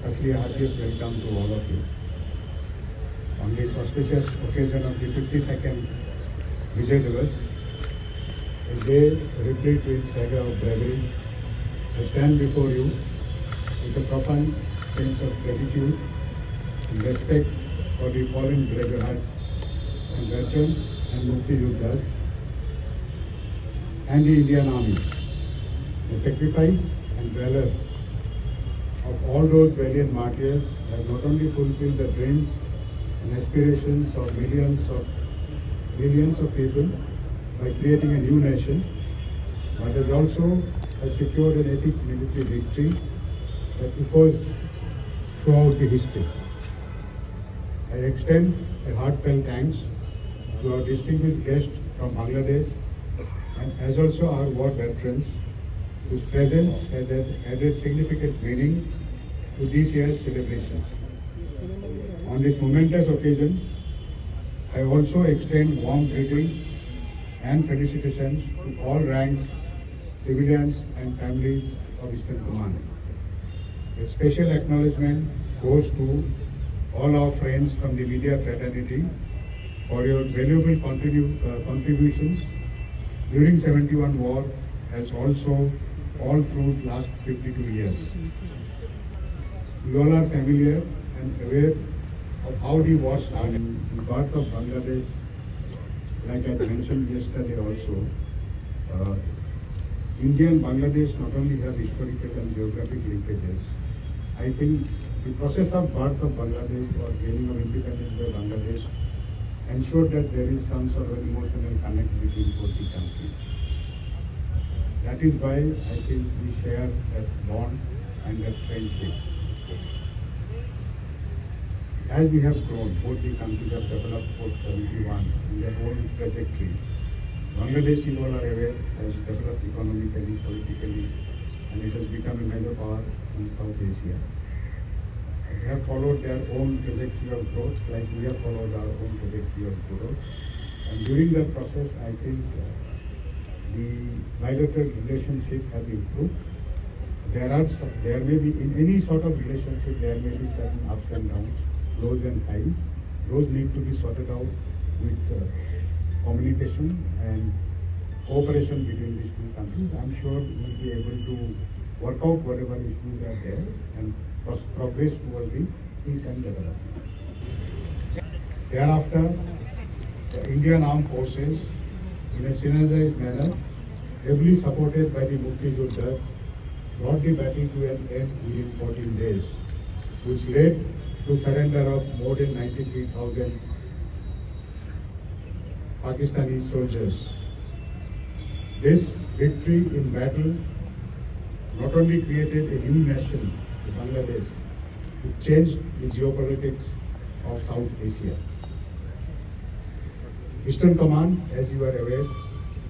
Firstly, heartiest welcome to all of you. On this auspicious occasion of the 52nd Vijay Divas, a day replete with saga of bravery, I stand before you with a profound sense of gratitude and respect for the fallen brave hearts and veterans and Mukti Yoddhas and the Indian Army. The sacrifice and valor of all those valiant martyrs have not only fulfilled the dreams and aspirations of millions of people by creating a new nation, but has also secured an epic military victory that echoes throughout the history. I extend a heartfelt thanks to our distinguished guests from Bangladesh and as also our war veterans whose presence has added significant meaning to this year's celebrations. On this momentous occasion, I also extend warm greetings and felicitations to all ranks, civilians and families of Eastern Command. A special acknowledgement goes to all our friends from the media fraternity for your valuable contributions during 71 war as also all through last 52 years. You all are familiar and aware of how the war started. The birth of Bangladesh, like I mentioned yesterday also, India and Bangladesh not only have historical and geographic linkages. I think the process of birth of Bangladesh or gaining of independence by Bangladesh ensured that there is some sort of emotional connect between both the countries. That is why I think we share that bond and that friendship. As we have grown, both the countries have developed post-71 in their own trajectory. Bangladesh, you all are aware, has developed economically, politically, and it has become a major power in South Asia. They have followed their own trajectory of growth, like we have followed our own trajectory of growth. And during that process, I think the bilateral relationship has improved. There may be, in any sort of relationship, there may be certain ups and downs, lows and highs. Those need to be sorted out with communication and cooperation between these two countries. I'm sure we'll be able to work out whatever issues are there and progress towards the peace and development. Thereafter, the Indian Armed Forces, in a synergized manner, heavily supported by the Mukti Yoddhas, brought the battle to an end within 14 days, which led to surrender of more than 93,000 Pakistani soldiers. This victory in battle not only created a new nation, Bangladesh, it changed the geopolitics of South Asia. Eastern Command, as you are aware,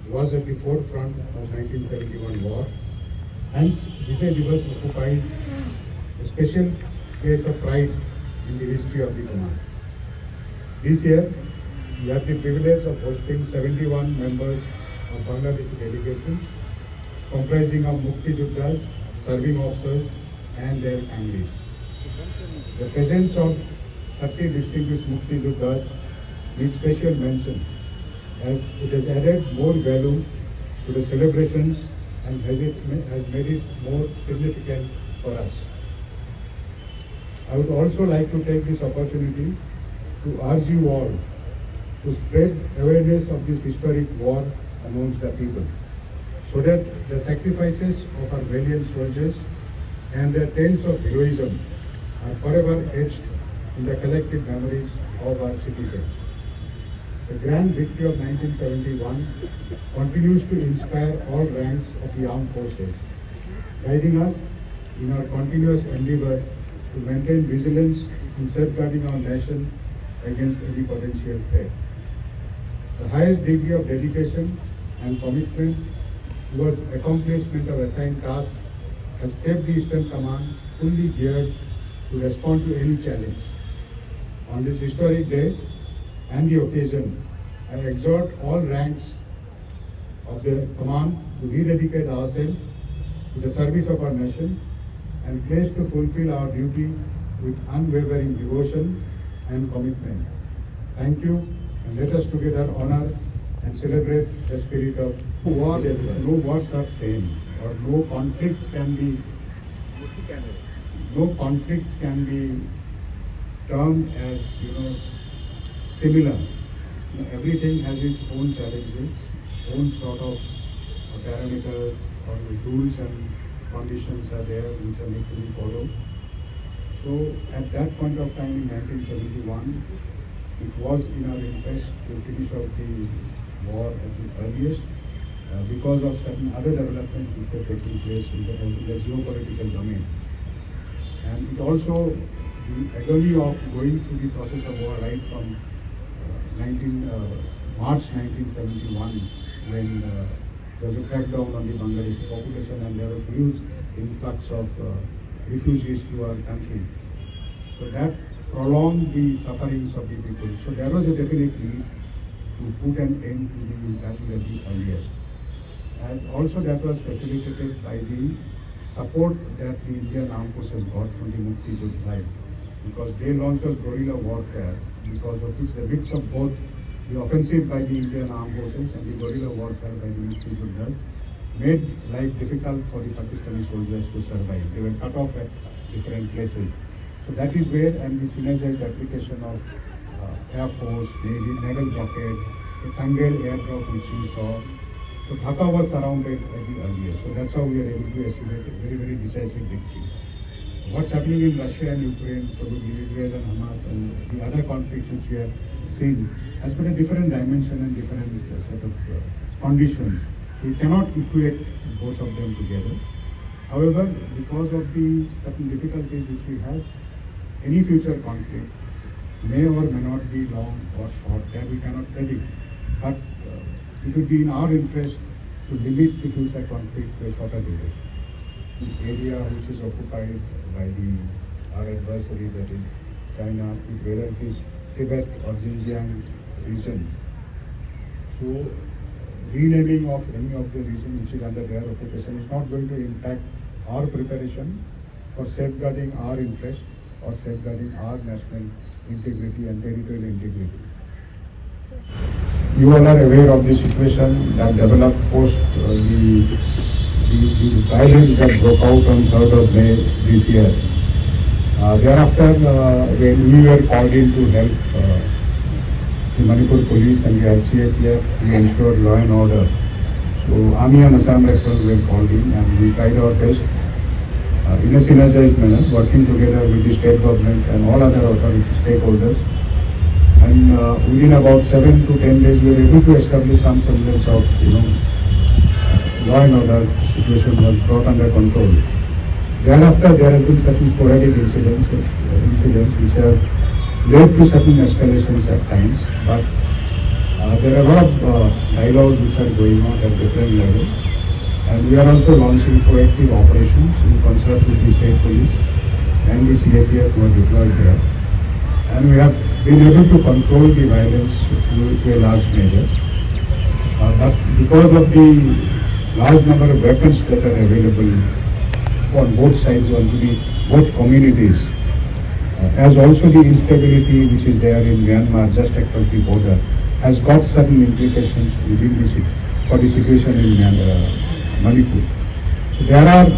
was at the forefront of 1971 war. Hence, Vijay Divas occupied a special place of pride in the history of the command. This year, we have the privilege of hosting 71 members of Bangladeshi delegations, comprising of Mukti Yoddhas, serving officers, and their families. The presence of 30 distinguished Mukti Yoddhas needs special mention as it has added more value to the celebrations and has made it more significant for us. I would also like to take this opportunity to urge you all to spread awareness of this historic war amongst the people, so that the sacrifices of our valiant soldiers and their tales of heroism are forever etched in the collective memories of our citizens. The grand victory of 1971 continues to inspire all ranks of the armed forces, guiding us in our continuous endeavor to maintain vigilance in safeguarding our nation against any potential threat. The highest degree of dedication and commitment towards accomplishment of assigned tasks has kept the Eastern Command fully geared to respond to any challenge. On this historic day and the occasion, I exhort all ranks of the command to rededicate ourselves to the service of our nation and pledge to fulfill our duty with unwavering devotion and commitment. Thank you, and let us together honor and celebrate the spirit of wars. No wars are same, or no conflict can be, no conflicts can be termed as similar. Everything has its own challenges, own sort of parameters or rules and conditions are there which are need to be followed. So at that point of time in 1971, it was in our interest to finish off the war at the earliest because of certain other developments which were taking place in the geopolitical domain. And it also, the agony of going through the process of war right from March 1971, when there was a crackdown on the Bangladeshi population and there was huge influx of refugees to our country. So that prolonged the sufferings of the people. So there was a definite need to put an end to the battle at the earliest. As also that was facilitated by the support that the Indian Armed Forces got from the Mukti Juddhas, because they launched as guerrilla warfare, because of which the mix of both the offensive by the Indian Armed Forces and the guerrilla warfare by the Mukti Juddhas made life difficult for the Pakistani soldiers to survive. They were cut off at different places. So that is where, and the synergized application of Air Force, Navy, naval blockade, the Tangail airdrop which you saw. So Dhaka was surrounded at the earliest. So that's how we are able to estimate a very, very decisive victory. What's happening in Russia and Ukraine, probably Israel and Hamas and the other conflicts which we have seen has got a different dimension and different set of conditions. We cannot equate both of them together. However, because of the certain difficulties which we have, any future conflict may or may not be long or short, that we cannot predict. But it would be in our interest to limit the future conflict to a shorter duration. The area which is occupied by our adversary, that is China, whether it is Tibet or Xinjiang regions. So renaming of any of the region which is under their occupation is not going to impact our preparation for safeguarding our interest or safeguarding our national integrity and territorial integrity. You all are aware of the situation that developed post the violence that broke out on 3rd of May this year. Thereafter, when we were called in to help the Manipur police and the RCAPF to ensure law and order, so Army and Assam Rifles were called in and we tried our best in a synergized manner, working together with the state government and all other authority stakeholders. And within about 7 to 10 days, we were able to establish some semblance of, law and order situation was brought under control. Thereafter, there have been certain sporadic incidents which have led to certain escalations at times. But there are a lot of dialogues which are going on at different levels. And we are also launching proactive operations in concert with the state police and the CAPF who are deployed there. And we have been able to control the violence to a large measure. But because of the large number of weapons that are available on both sides, both communities, as also the instability which is there in Myanmar just across the border, has got certain implications within the city for the situation in Manipur. There are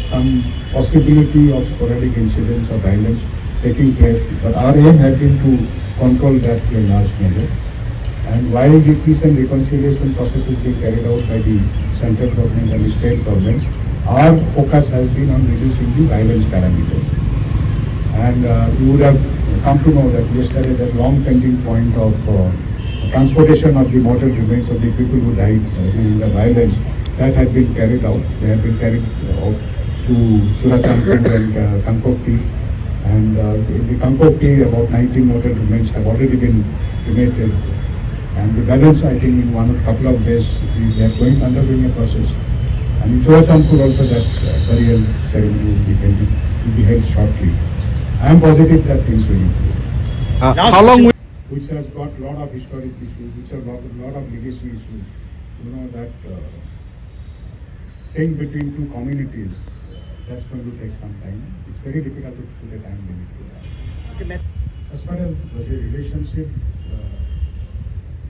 some possibility of sporadic incidents of violence taking place, but our aim has been to control that to a large measure. And while the peace and reconciliation process is being carried out by the central government and the state governments, our focus has been on reducing the violence parameters. And you would have come to know that yesterday the long pending point of transportation of the mortal remains of the people who died in the violence, that had been carried out. They have been carried out to Surachandpur and Kankokti. And in the Kankokti, about 19 mortal remains have already been cremated. And the balance, I think, in a couple of days, they are undergoing a process. And in Surachandpur also that burial ceremony will be held shortly. I am positive that things will improve. How long will... Which has got a lot of historic issues, which have got a lot of legacy issues. That thing between two communities, that's going to take some time. It's very difficult to put a time limit to that. Okay, As far as the relationship,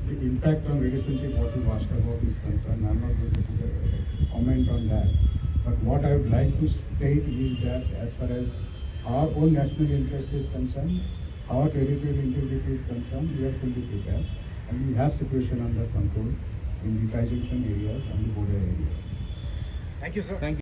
the impact on relationship, what you asked about is concerned, I'm not going to put a comment on that. But what I would like to state is that as far as our own national interest is concerned, our territorial integrity is concerned, we are fully prepared and we have situation under control in the tri-junction areas and the border areas. Thank you, sir. Thank you.